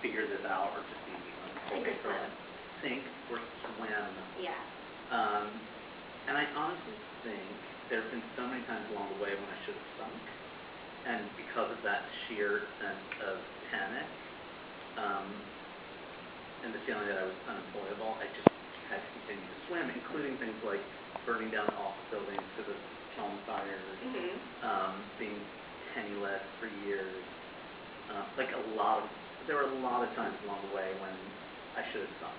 figure this out or just be okay for it. Sink or swim. Yeah. And I honestly think there have been so many times along the way when I should have sunk, and because of that sheer sense of panic, and the feeling that I was unemployable, I just had to continue to swim, including things like burning down office buildings because of kiln fires, being penniless for years. There were a lot of times along the way when I should have sunk.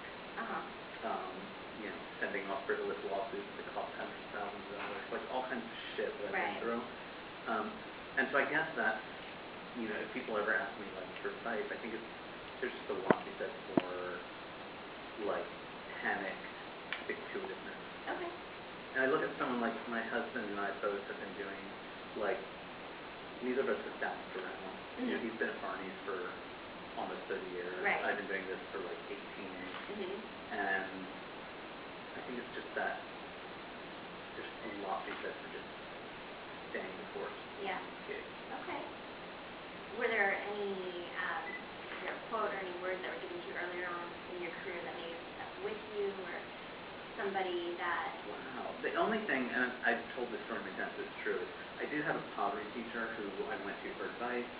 Sending off frivolous lawsuits that cost hundreds of thousands of dollars, like all kinds of shit that I've been through. And so I guess that's, if people ever ask me like for advice, I think there's just a lot to be said for like panic stick-to-itiveness. Okay. And I look at someone like my husband and I both have been doing like neither of us has bounced around. He's been at Barney's for almost 30 years. Right. I've been doing this for like 18 years. And I think it's just that there's a lot to be said for just staying the course. Yeah. Okay. Were there any, is there a quote or any words that were given to you earlier on in your career that maybe stuck with you, or somebody that... Wow. The only thing, and I've told this story many times, it's true, is I did have a pottery teacher who I went to for advice,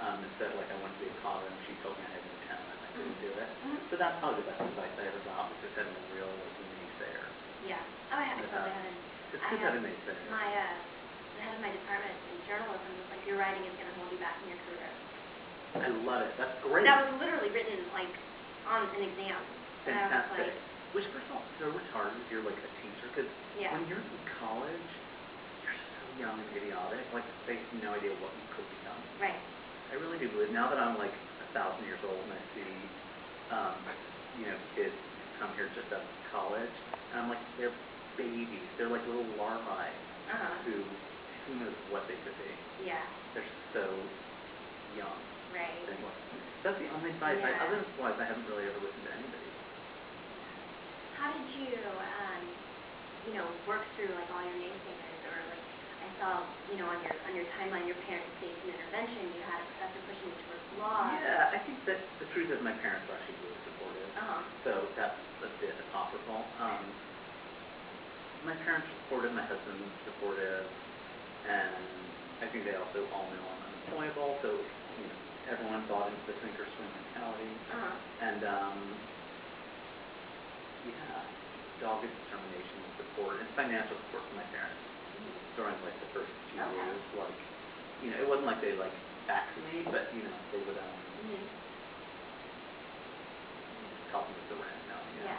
and said, like, I wanted to be a potter, and she told me I had no talent, I couldn't do it. So that's probably the best advice I ever got, was just having a real, like, naysayer. Yeah. Oh, I totally had It's good to have a naysayer. The head of my department in journalism was like, your writing is going to hold you back in your career. I love it. That's great. That was literally written, like, on an exam. Fantastic. Which, first of all, so retarded if you're, like, a teacher, because when you're in college, you're so young and idiotic, like, they have no idea what you could become. Right. I really do believe, now that I'm, like, 1,000 years old and I see, kids come here just out of college, and I'm like, they're babies. They're like little larvae who knows what they could be. Yeah. They're so young. Right. Anyway, that's the only advice. Otherwise, I haven't really ever listened to anybody. How did you, work through like all your naysayers, or like I saw, on your timeline, your parents faced an intervention. You had a professor pushing you towards law. Yeah, I think that the truth is my parents were actually really supportive. So that's a bit apocryphal. My parents were supportive. My husband was supportive. And I think they also all knew I'm unemployable, so everyone bought into the sink or swim mentality. And dogged determination and support, and financial support from my parents during like the first few years. Like, it wasn't like they like backed me, but they would help me with the rent. Yeah.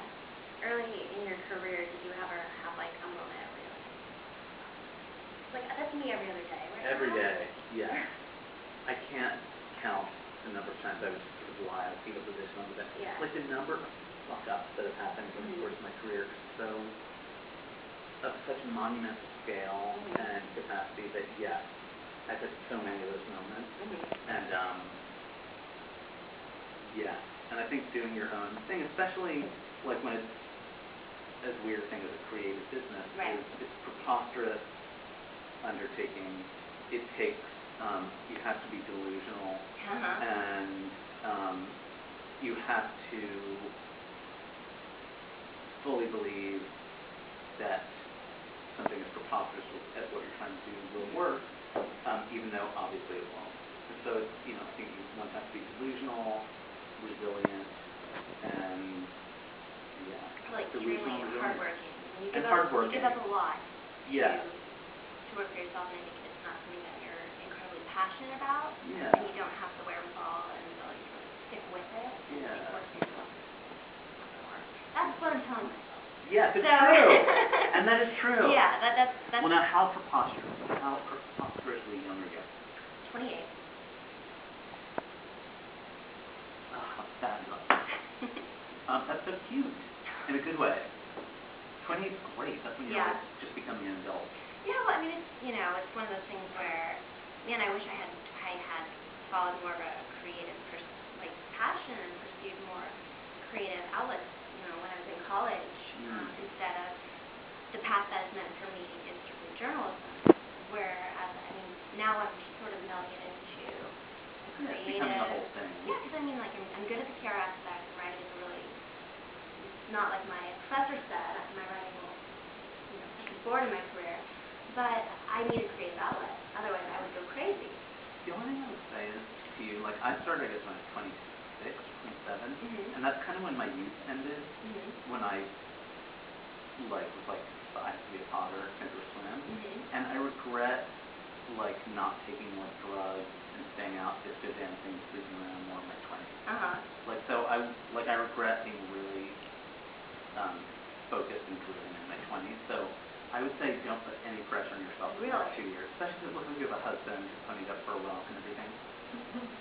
Early in your career, did you ever have like a moment where you're like, that's me every other day, right? Every day, yeah. I can't count the number of times I would just sort of lie on fetal position on the bed. Yeah. Like the number of fuck-ups that have happened over the course of my career is of such monumental scale and capacity that, yes, I've had so many of those moments. And, and I think doing your own thing, especially like when it's as weird a thing as a creative business, it's preposterous undertaking. It takes, you have to be delusional, and you have to fully believe that something as preposterous as what you're trying to do will work, even though obviously it won't. And so, I think one has to be delusional, resilient, and extremely hardworking. You give up a lot to work for yourself, and I think it's not something that you're incredibly passionate about, and you don't have the wherewithal and ability to really stick with it and work for yourself. That's what I'm telling myself. Yes, it's true. And that is true. Yeah, that's Well, now, how preposterously young are you? 28. Oh, fabulous. That's so cute, in a good way. 28 is great. That's when you're just becoming an adult. Yeah, well, I mean, it's one of those things where, man, I wish I had followed more of a creative passion and pursued more creative outlets, when I was in college, instead of the path that is meant for me is strictly journalism. Whereas, now I'm sort of melding into the Yeah, it's becoming a whole thing. Yeah, because I mean, like, I'm good at the care aspect. Writing is really, it's not like my professor said, my writing will, push me forward in my career. But I need a creative outlet. Otherwise, I would go crazy. The only thing I would say is to you, like, I started, I guess, when I was 26, 27, and that's kind of when my youth ended, when I, like, was like, I have to be a potter, can't do a swim, and I regret, like, not taking, like, drugs and staying out, disco dancing, sleeping around more in my 20s. Like, so I regret being really focused and driven in my 20s, so I would say don't put any pressure on yourself for the next 2 years, especially if it looks like you have a husband who's ponied up for a rock and everything.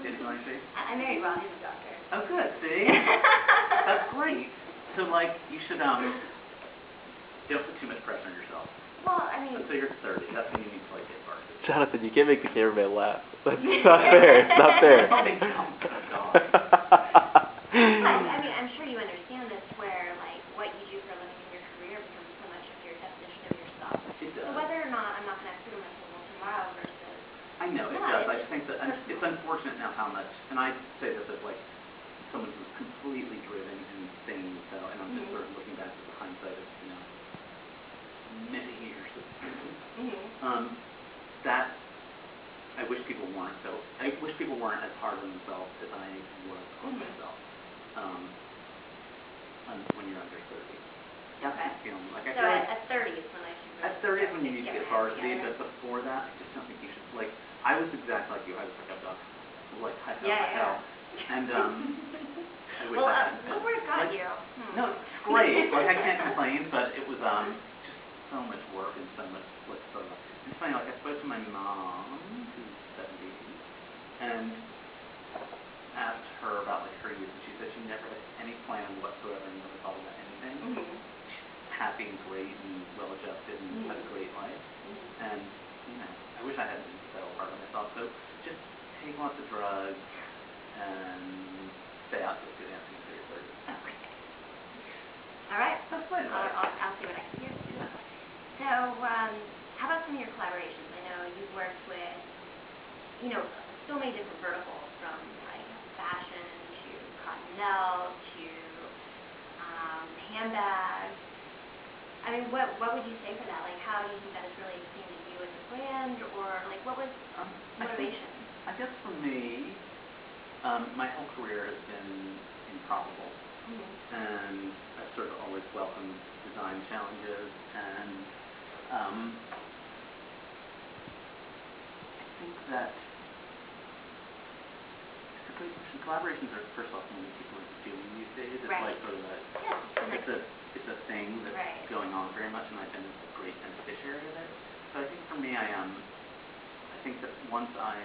Did it go see? I married Ron, he's a doctor. Oh, good, see? That's great. So, like, you should, don't put too much pressure on yourself. Well, I mean... Until you're 30, that's when you need to, like, get varsity. Jonathan, you can't make the cameraman laugh. That's not fair. It's not fair. I mean, I'm sure you understand this, where, like, what you do for a living in your career becomes so much of your definition of yourself. It does. So whether or not I'm not going to have food on my table tomorrow versus... I know, it does. I just think that it's unfortunate now how much, and I say this as, like, someone who's completely driven and insane, so, and I'm just sort of looking back with the hindsight of, many years of that I wish people weren't as hard on themselves as I was on myself when you're under 30. Okay. Like, so at 30 is when I should really... At 30 is when you need to get varsity, but before that, I just don't think you should, like, I was exactly like you. I was like a duck. Like, hell. And, I wish I hadn't been. Look where it got you. No, it's great. Like, I can't complain, but it was, just so much work and so much, like, sort of, it's funny, like, I spoke to my mom, who's 70, and asked her about, like, her youth, and she said she never had any plan whatsoever and never thought about anything. She's happy and great and well-adjusted and had a great life. And, I wish I hadn't been so hard on myself. So just take lots of drugs and stay out to good dancing until you're 30. Okay. All right. That's my advice. I'll see what I can do. Yeah. So, how about some of your collaborations? I know you've worked with, so many different verticals, from like fashion to cottonelle to handbags. I mean, what would you say for that? Like, how do you think that has really expanded you as a brand, or like, what was motivation? I guess for me, my whole career has been improbable, and I've sort of always welcomed design challenges, and I think that it's a great question. Collaborations are, first of all, something that people are doing these days. It's like sort of it's a thing that's going on very much, and I've been a great beneficiary of it. So I think for me, I think that once I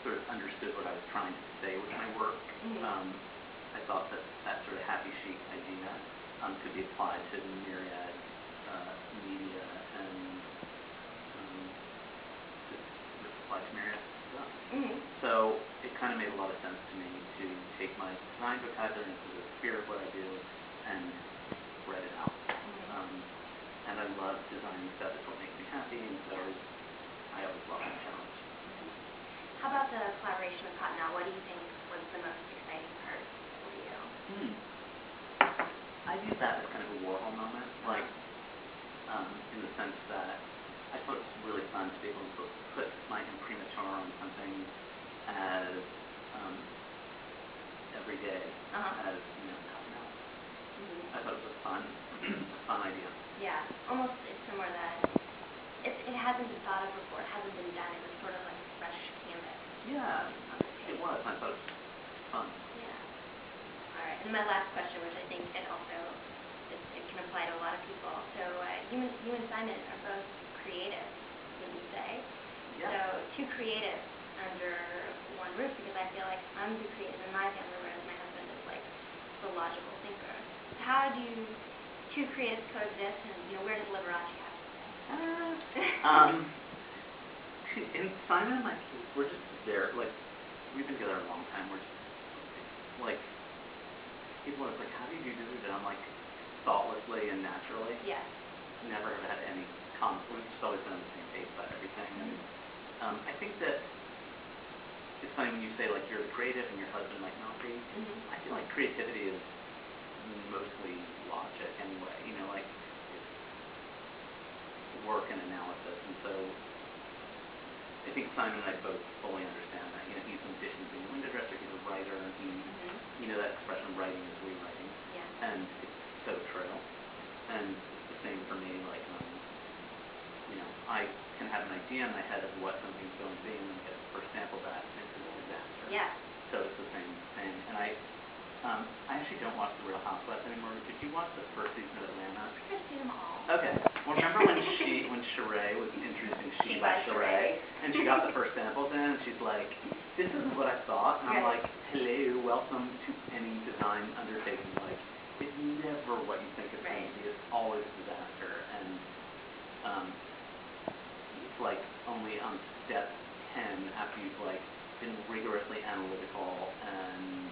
sort of understood what I was trying to say with my work, I thought that sort of happy chic idea could be applied to myriad media and just applied to myriad stuff. So it kind of made a lot of sense to me to take my design vocabulary into the spirit of what I do and spread it out. And I love designing stuff. It's what makes me happy, and so I always love that challenge. How about the collaboration with Cottonelle? What do you think was the most exciting part for you? I view that as kind of a Warhol moment, like, in the sense that I thought it was really fun to be able to put my imprimatur on something as every day as Cottonelle. I thought it was a fun idea. Yeah, almost it's somewhere that it hasn't been thought of before. It hasn't been done. It was sort of like a fresh canvas. Yeah, it was. I thought it was fun. Yeah. All right. And my last question, which I think it can apply to a lot of people. So you and Simon are both creative, wouldn't you say? Yeah. So two creatives under one roof, because I feel like I'm the creative in my family, whereas my husband is like the logical thinker. How do two creatives coexist, and where does Liberace have to say? In Simon and my case, we're just there. Like, we've been together a long time. We're just like, people are like, how do you do it? And I'm like, thoughtlessly and naturally. Yes. Never have had any conflict. We've just always been on the same page about everything. And I think that it's funny when you say, like, you're the creative and your husband might not be. I feel like creativity is mostly logic anyway, you know, like, it's work and analysis, and so I think Simon and I both fully understand that. You know, he's in addition to being a window dresser, he's a writer, and he, you know, that expression, writing is rewriting, and it's so true. And it's the same for me, like, you know, I can have an idea in my head of what something's going to be, and then get the first sample back, and it's a disaster. Yeah. So it's the same thing. And I actually don't watch The Real Housewives anymore. Did you watch the first season of Atlanta? I try to see them all. Okay. Well, remember when Sheree was introducing She by Sheree, and she got the first samples in, and she's like, this isn't what I thought, and I'm like, hello, welcome to any design undertaking. Like, it's never what you think it's going to be. It's always a disaster, and it's like only on step 10 after you've like been rigorously analytical and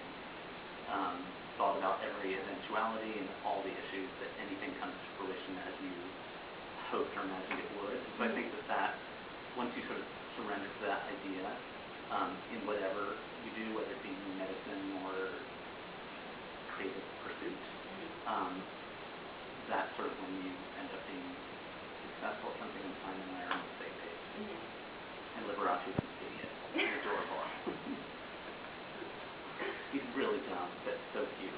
thought about every eventuality and all the issues that anything comes to fruition as you hoped or imagined it would. So I think that once you sort of surrender to that idea in whatever you do, whether it be medicine or creative pursuit, that's sort of when you end up being successful at something, and Simon and I are on the same page. And Liberace is an idiot. He's adorable. He's really dumb, but so cute.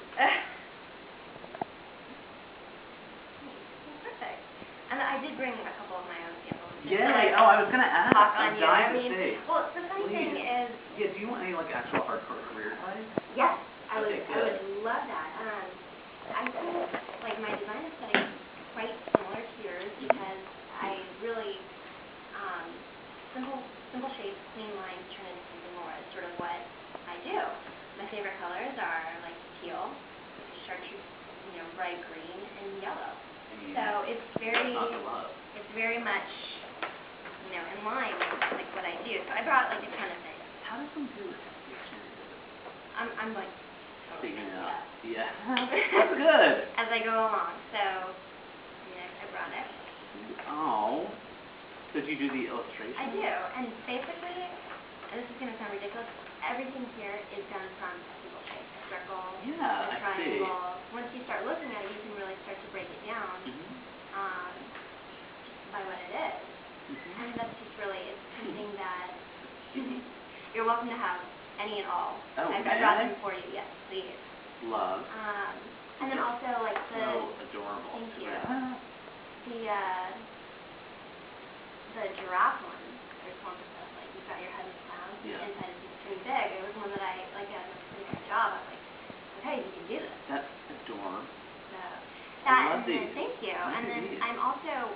Perfect. And I did bring a couple of my own samples. Yeah, I was going to ask. I'm dying to see. Well, the funny thing is... Yeah, do you want any, like, actual hardcore career advice? Yes, I would love that. I think, like, my design aesthetic is quite similar to yours because I really, simple shapes, clean lines turn into something more is sort of what I do. My favorite colors are, like, teal, chartreuse, you know, bright green, and yellow. So it's very much, you know, in line with, like, what I do. So I brought, like, a ton of things. How does one do it? I'm like, totally figuring it out. Yeah. That's good. As I go along. So, I brought it. Oh. So do you do the illustration? I do. And basically, and this is going to sound ridiculous, everything here is done from a single shape. A circle, a triangle. Once you start looking at it, you can really start to break it down by what it is. And that's just really, it's something that you're welcome to have any and all. Oh, I brought them for you, yes, please. Love. And then also, like, so adorable. Thank you. The giraffe one, there's one that's like, you've got your head in the clouds, the inside is pretty big. It was one that I, like, did a pretty good job. I was like, okay, you can do this. That's adorable. So, I love these. Thank you. And then I'm also,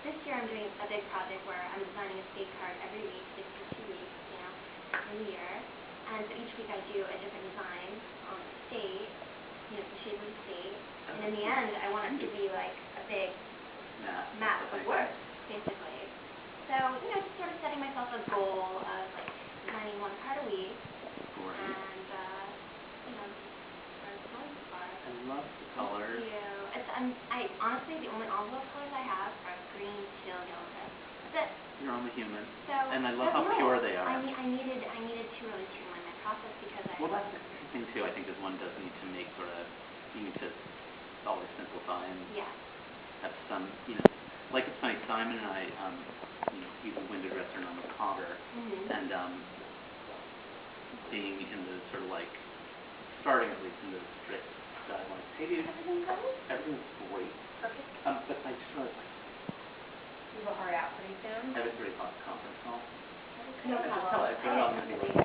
this year I'm doing a big project where I'm designing a skate card every week, 62 weeks, you know, in the year. And so each week I do a different design on the skate, you know, the shape of the skate. And in the end, I want it to be like a big map of work, basically. So, you know, just sort of setting myself a goal of, like, designing one card a week. And, you know, where it's going so far. I love the colors. Thank you. Honestly, the only envelope colors I have are green, teal, yellow, red. That's it. You're only human. So, and I love how pure they are. I needed to really streamline my process because Well, that's the thing, too, I think, is one does need to make sort of, you need to always simplify and have some, you know, like it's funny, Simon and I, you know, he's a window dresser and I'm a cogger, and being in the sort of like, starting at least in the strict guidelines. Hey, dude. Everything's great. Perfect. But I just realized, like, you will hurry out pretty soon. I have a 3 o'clock conference call. No problem. I put it on the